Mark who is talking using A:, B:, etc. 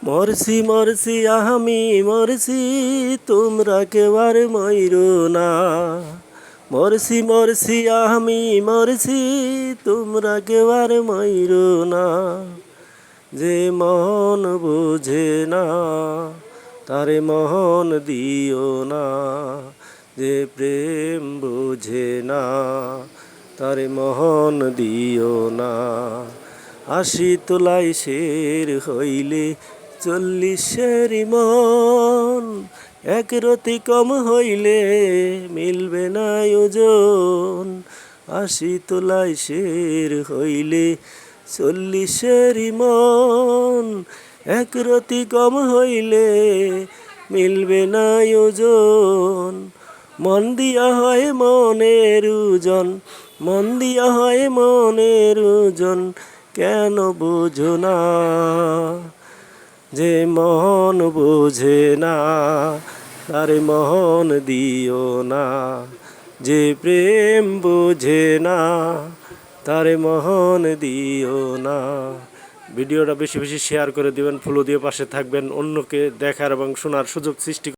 A: মরছি মরছি আমি মরছি, তোমরা কেউ আর মইরো না। মরছি মরছি আমি মরছি, তোমরা কেউ আর মইরো না। যে মন বোঝে না তারে মন দিও না। যে প্রেম বোঝে না তারে মন দিও না। ৮০ তোলাই শের হইলে ৪০-এর মন। এক রতি কম হইলে মিলবে না ওজন। ৮০ তোলাই শের হইলে ৪০-এর মন। এক রতি কম হইলে মিলবে না ওজন। মন দিয়া হয় মনের ওজন, মন দিয়া হয় মনের ওজন। কেন বোঝো না? যে মন বোঝে না তারে মন দিও না। যে প্রেম বোঝে না তারে মন দিও না। ভিডিওটা বেশি বেশি শেয়ার করে দিবেন, ফলো দিয়ে পাশে থাকবেন, অন্যকে দেখার এবং শোনার সুযোগ সৃষ্টি